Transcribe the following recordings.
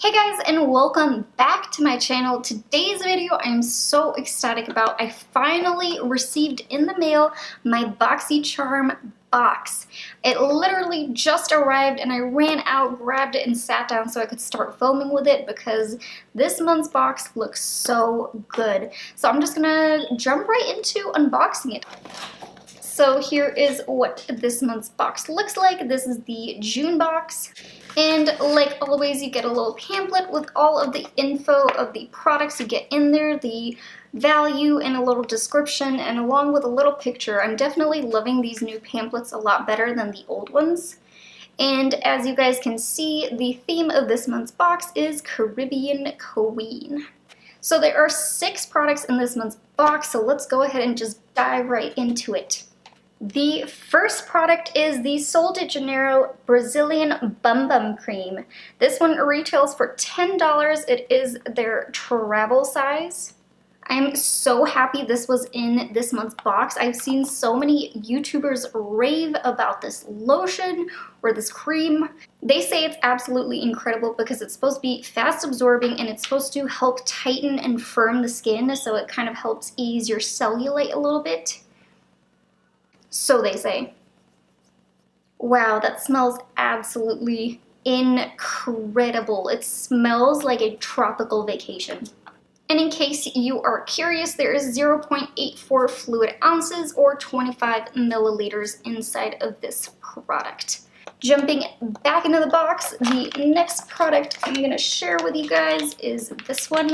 Hey guys, and welcome back to my channel. Today's video I'm so ecstatic about. I finally received in the mail my Boxycharm box. It literally just arrived and I ran out, grabbed it, and sat down so I could start filming with it because this month's box looks so good. So I'm just gonna jump right into unboxing it. So here is what this month's box looks like. This is the June box. And like always, you get a little pamphlet with all of the info of the products you get in there, the value, and a little description, and along with a little picture. I'm definitely loving these new pamphlets a lot better than the old ones. And as you guys can see, the theme of this month's box is Caribbean Queen. So there are 6 products in this month's box, so let's go ahead and just dive right into it. The first product is the Sol de Janeiro Brazilian Bum Bum Cream. This one retails for $10. It is their travel size. I'm so happy this was in this month's box. I've seen so many YouTubers rave about this lotion or this cream. They say it's absolutely incredible because it's supposed to be fast absorbing and it's supposed to help tighten and firm the skin, so it kind of helps ease your cellulite a little bit. So they say. Wow, that smells absolutely incredible. It smells like a tropical vacation. And in case you are curious, there is 0.84 fluid ounces or 25 milliliters inside of this product. Jumping back into the box, the next product I'm going to share with you guys is this one.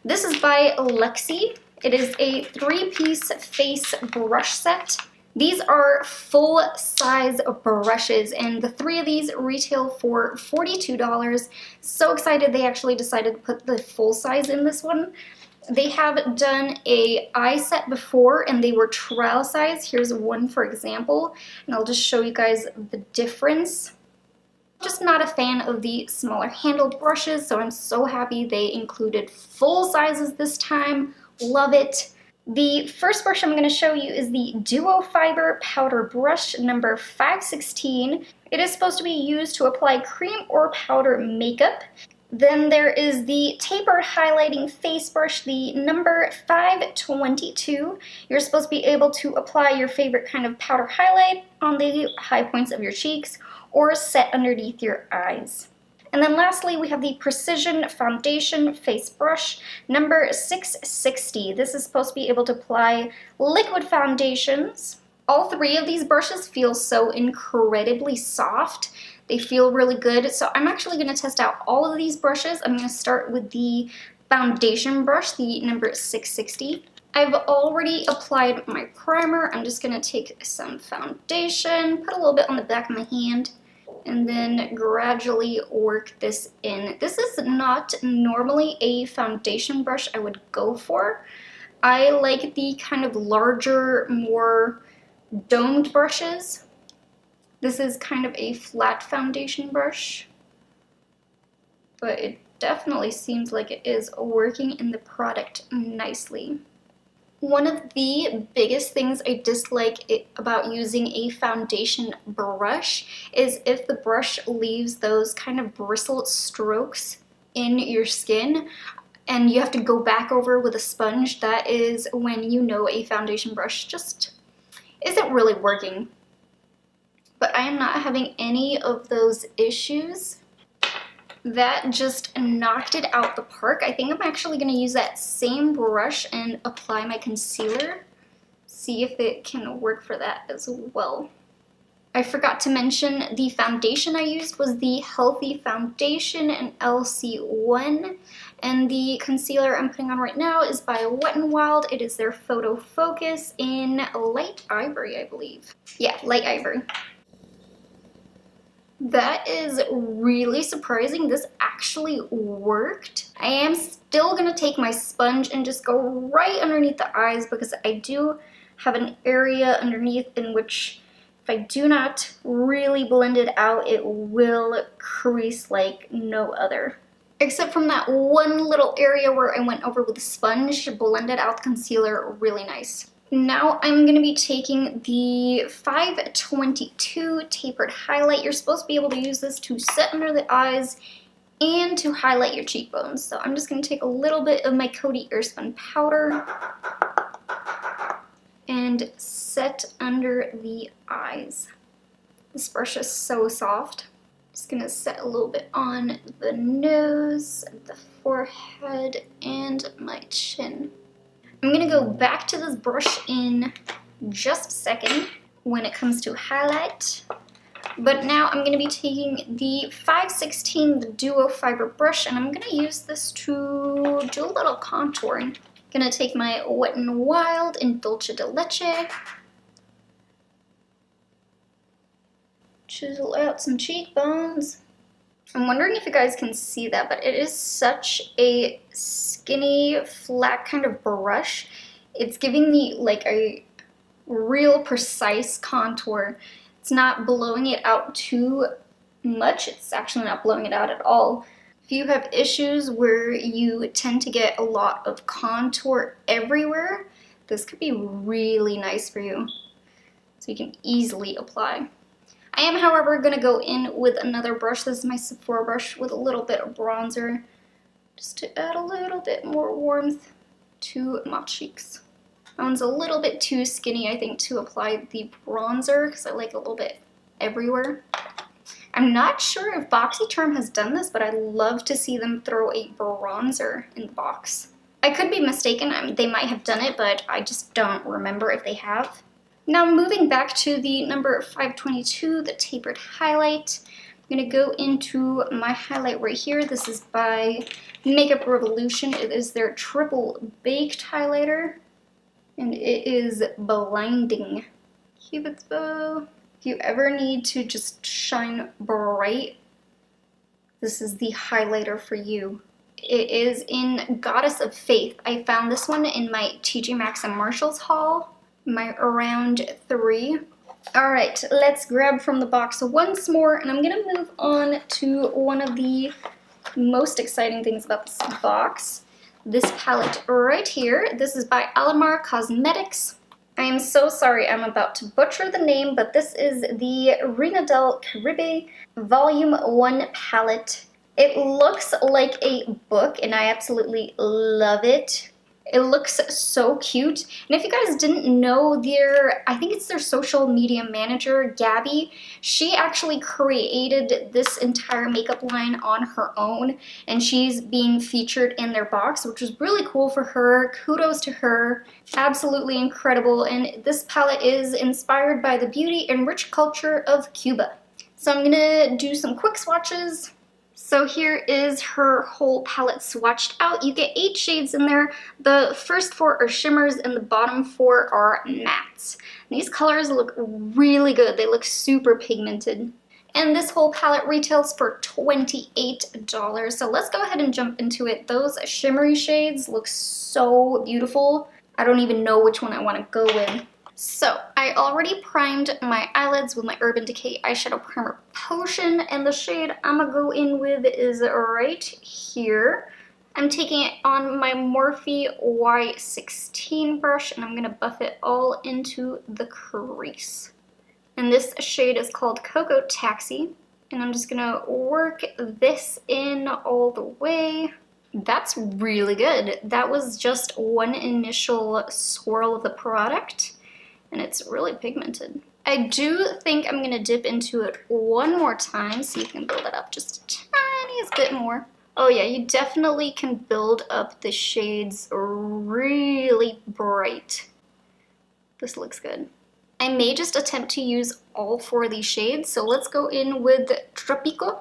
This is by Lexi. It is a 3-piece face brush set. These are full-size brushes, and the 3 of these retail for $42. So excited they actually decided to put the full size in this one. They have done a eye set before, and they were trial size. Here's one, for example, and I'll just show you guys the difference. Just not a fan of the smaller handled brushes, so I'm so happy they included full sizes this time. Love it. The first brush I'm going to show you is the Duo Fiber Powder Brush number 516. It is supposed to be used to apply cream or powder makeup. Then there is the Tapered Highlighting Face Brush, the number 522. You're supposed to be able to apply your favorite kind of powder highlight on the high points of your cheeks or set underneath your eyes. And then lastly, we have the Precision Foundation Face Brush, number 660. This is supposed to be able to apply liquid foundations. All 3 of these brushes feel so incredibly soft. They feel really good. So I'm actually going to test out all of these brushes. I'm going to start with the foundation brush, the number 660. I've already applied my primer. I'm just going to take some foundation, put a little bit on the back of my hand, and then gradually work this in. This is not normally a foundation brush I would go for. I like the kind of larger, more domed brushes. This is kind of a flat foundation brush, but it definitely seems like it is working in the product nicely. One of the biggest things I dislike about using a foundation brush is if the brush leaves those kind of bristle strokes in your skin and you have to go back over with a sponge. That is when you know a foundation brush just isn't really working. But I am not having any of those issues. That just knocked it out the park. I think I'm actually going to use that same brush and apply my concealer. See if it can work for that as well. I forgot to mention the foundation I used was the Healthy Foundation in LC1. And the concealer I'm putting on right now is by Wet n Wild. It is their Photo Focus in Light Ivory, I believe. Yeah, Light Ivory. That is really surprising. This actually worked. I am still going to take my sponge and just go right underneath the eyes because I do have an area underneath in which if I do not really blend it out, it will crease like no other. Except from that one little area where I went over with a sponge, blended out the concealer really nice. Now I'm going to be taking the 522 Tapered Highlight. You're supposed to be able to use this to set under the eyes and to highlight your cheekbones. So I'm just going to take a little bit of my Coty Airspun powder and set under the eyes. This brush is so soft. Just gonna set a little bit on the nose, the forehead, and my chin. I'm gonna go back to this brush in just a second when it comes to highlight. But now I'm gonna be taking the 516, the Duo Fiber brush, and I'm gonna use this to do a little contouring. Gonna take my Wet n Wild in Dulce de Leche. Chisel out some cheekbones. I'm wondering if you guys can see that, but it is such a skinny, flat kind of brush. It's giving me like a real precise contour. It's not blowing it out too much. It's actually not blowing it out at all. If you have issues where you tend to get a lot of contour everywhere, this could be really nice for you. So you can easily apply. I am, however, going to go in with another brush. This is my Sephora brush with a little bit of bronzer, just to add a little bit more warmth to my cheeks. That one's a little bit too skinny, I think, to apply the bronzer, because I like a little bit everywhere. I'm not sure if Boxycharm has done this, but I'd love to see them throw a bronzer in the box. I could be mistaken. They might have done it, but I just don't remember if they have. Now moving back to the number 522, the tapered highlight. I'm going to go into my highlight right here. This is by Makeup Revolution. It is their triple baked highlighter, and it is blinding. Cupid's bow. If you ever need to just shine bright, this is the highlighter for you. It is in Goddess of Faith. I found this one in my TJ Maxx and Marshalls haul. My around 3. Alright, let's grab from the box once more, and I'm going to move on to one of the most exciting things about this box. This palette right here. This is by Alamar Cosmetics. I am so sorry I'm about to butcher the name, but this is the Reina del Caribe Volume 1 palette. It looks like a book, and I absolutely love it. It looks so cute. And if you guys didn't know, I think it's their social media manager, Gabby, she actually created this entire makeup line on her own, and she's being featured in their box, which was really cool for her. Kudos to her. Absolutely incredible. And this palette is inspired by the beauty and rich culture of Cuba. So I'm gonna do some quick swatches. So here is her whole palette swatched out. You get 8 shades in there. The first 4 are shimmers and the bottom 4 are mattes. These colors look really good. They look super pigmented. And this whole palette retails for $28. So let's go ahead and jump into it. Those shimmery shades look so beautiful. I don't even know which one I want to go with. So, I already primed my eyelids with my Urban Decay Eyeshadow Primer Potion, and the shade I'm going to go in with is right here. I'm taking it on my Morphe Y16 brush, and I'm going to buff it all into the crease. And this shade is called Cocoa Taxi, and I'm just going to work this in all the way. That's really good. That was just one initial swirl of the product, and it's really pigmented. I do think I'm gonna dip into it one more time so you can build it up just a tiniest bit more. Oh yeah, you definitely can build up the shades really bright. This looks good. I may just attempt to use all 4 of these shades, so let's go in with Tropico.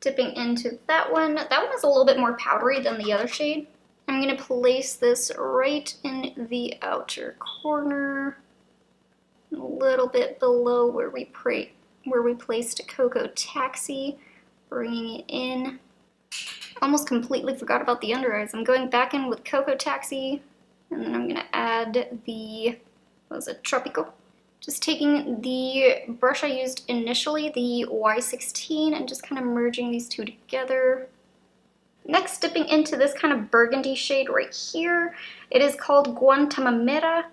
Dipping into that one. That one is a little bit more powdery than the other shade. I'm gonna place this right in the outer corner. A little bit below where we placed Cocoa Taxi, bringing it in. Almost completely forgot about the under eyes. I'm going back in with Cocoa Taxi, and then I'm going to add the, Tropico. Just taking the brush I used initially, the Y16, and just kind of merging these two together. Next, dipping into this kind of burgundy shade right here. It is called Guantanamera.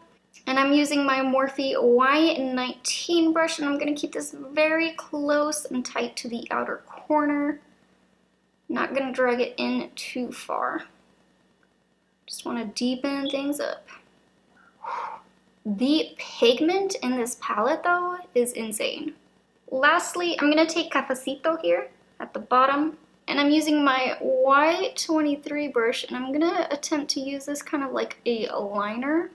And I'm using my Morphe Y19 brush, and I'm going to keep this very close and tight to the outer corner. Not gonna drag it in too far. Just want to deepen things up. The pigment in this palette though is insane. Lastly, I'm gonna take Cafecito here at the bottom, and I'm using my Y23 brush, and I'm gonna attempt to use this kind of like a liner.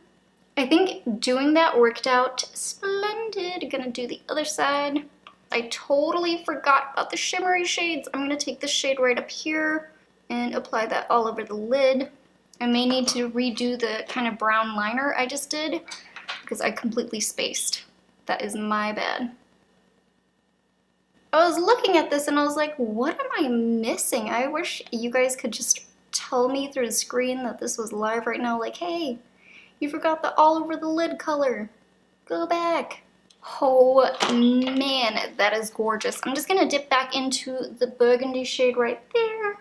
I think doing that worked out splendid. Gonna do the other side. I totally forgot about the shimmery shades. I'm gonna take this shade right up here and apply that all over the lid. I may need to redo the kind of brown liner I just did because I completely spaced. That is my bad. I was looking at this and I was like, what am I missing? I wish you guys could just tell me through the screen that this was live right now. Like, hey, you forgot the all over the lid color. Go back. Oh man, that is gorgeous. I'm just gonna dip back into the burgundy shade right there.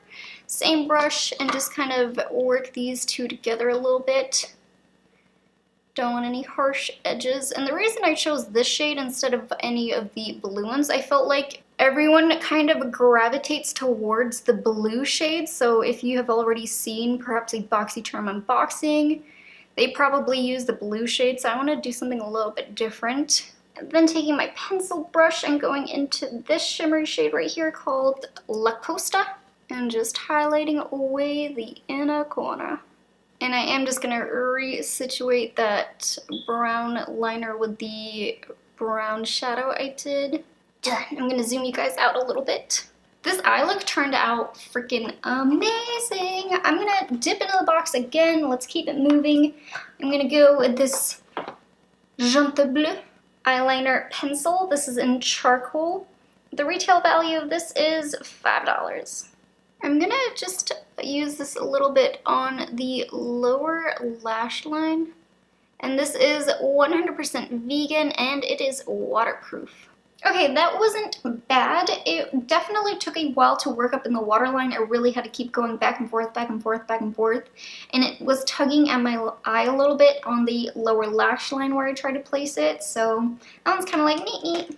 Same brush, and just kind of work these two together a little bit. Don't want any harsh edges. And the reason I chose this shade instead of any of the blue ones, I felt like everyone kind of gravitates towards the blue shade. So if you have already seen perhaps a Boxycharm unboxing, they probably use the blue shade. So I want to do something a little bit different. And then taking my pencil brush and going into this shimmery shade right here called La Costa, and just highlighting away the inner corner. And I am just gonna resituate that brown liner with the brown shadow I did. Done. I'm gonna zoom you guys out a little bit. This eye look turned out freaking amazing. I'm gonna dip into the box again. Let's keep it moving. I'm gonna go with this Jante Bleu eyeliner pencil. This is in charcoal. The retail value of this is $5. I'm gonna just use this a little bit on the lower lash line. And this is 100% vegan and it is waterproof. Okay, that wasn't bad. It definitely took a while to work up in the waterline. I really had to keep going back and forth, back and forth, back and forth. And it was tugging at my eye a little bit on the lower lash line where I tried to place it. So that one's kind of like neat, neat.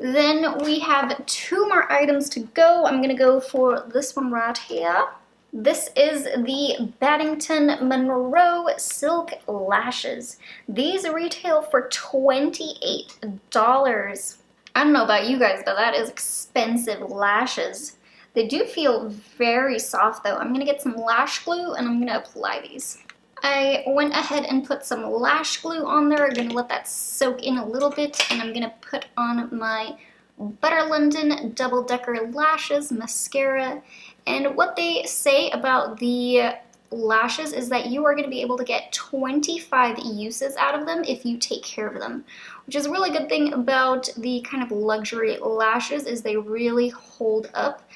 Then we have two more items to go. I'm gonna go for this one right here. This is the Baddington Monroe Silk Lashes. These retail for $28. I don't know about you guys, but that is expensive lashes. They do feel very soft though. I'm gonna get some lash glue and I'm gonna apply these. I went ahead and put some lash glue on there. I'm gonna let that soak in a little bit, and I'm gonna put on my Butter London Double Decker Lashes Mascara. And what they say about the lashes is that you are gonna be able to get 25 uses out of them if you take care of them, which is a really good thing about the kind of luxury lashes is they really hold up.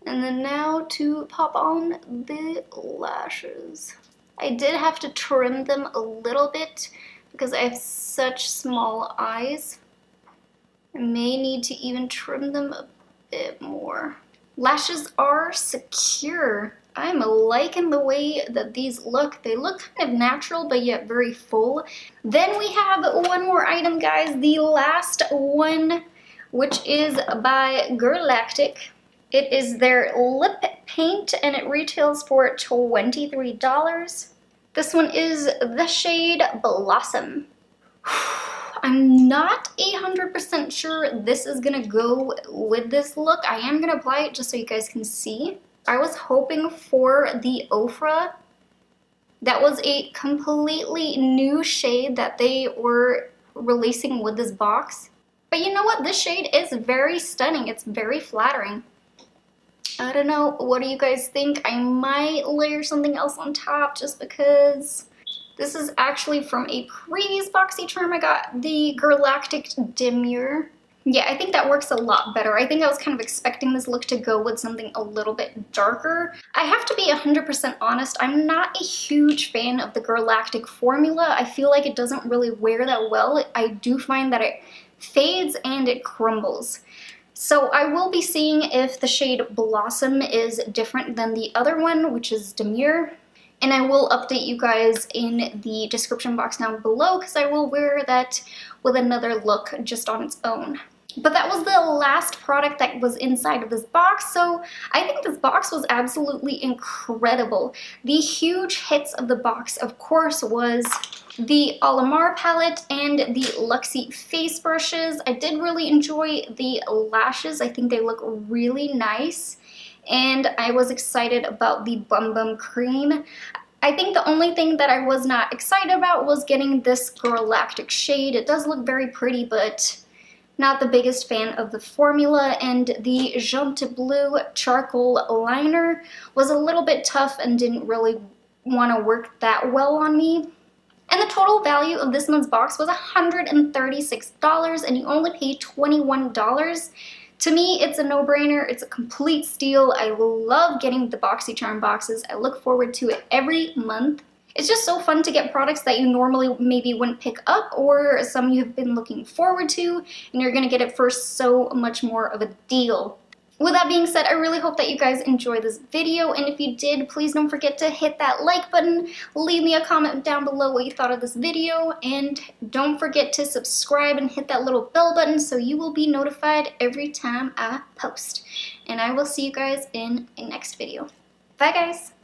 And then now to pop on the lashes. I did have to trim them a little bit because I have such small eyes. I may need to even trim them a bit more. Lashes are secure. I'm liking the way that these look. They look kind of natural but yet very full. Then we have one more item, guys. The last one, which is by Girlactic. It is their lip paint and it retails for $23. This one is the shade Blossom. I'm not 100% sure this is gonna go with this look. I am gonna apply it just so you guys can see. I was hoping for the Ofra. That was a completely new shade that they were releasing with this box. But you know what? This shade is very stunning. It's very flattering. I don't know, what do you guys think? I might layer something else on top just because. This is actually from a previous Boxycharm. I got the Girlactic Demure. Yeah, I think that works a lot better. I think I was kind of expecting this look to go with something a little bit darker. I have to be 100% honest, I'm not a huge fan of the Girlactic formula. I feel like it doesn't really wear that well. I do find that it fades and it crumbles. So I will be seeing if the shade Blossom is different than the other one, which is Demure. And I will update you guys in the description box down below because I will wear that with another look just on its own. But that was the last product that was inside of this box, so I think this box was absolutely incredible. The huge hits of the box, of course, was the Alamar palette and the Luxie face brushes. I did really enjoy the lashes. I think they look really nice. And I was excited about the Bum Bum cream. I think the only thing that I was not excited about was getting this Galactic shade. It does look very pretty, but not the biggest fan of the formula. And the Jante Bleu charcoal liner was a little bit tough and didn't really want to work that well on me. And the total value of this month's box was $136, and you only paid $21. To me, it's a no-brainer. It's a complete steal. I love getting the Boxycharm boxes. I look forward to it every month. It's just so fun to get products that you normally maybe wouldn't pick up, or some you have been looking forward to, and you're gonna get it for so much more of a deal. With that being said, I really hope that you guys enjoyed this video, and if you did, please don't forget to hit that like button, leave me a comment down below what you thought of this video, and don't forget to subscribe and hit that little bell button so you will be notified every time I post. And I will see you guys in a next video. Bye guys!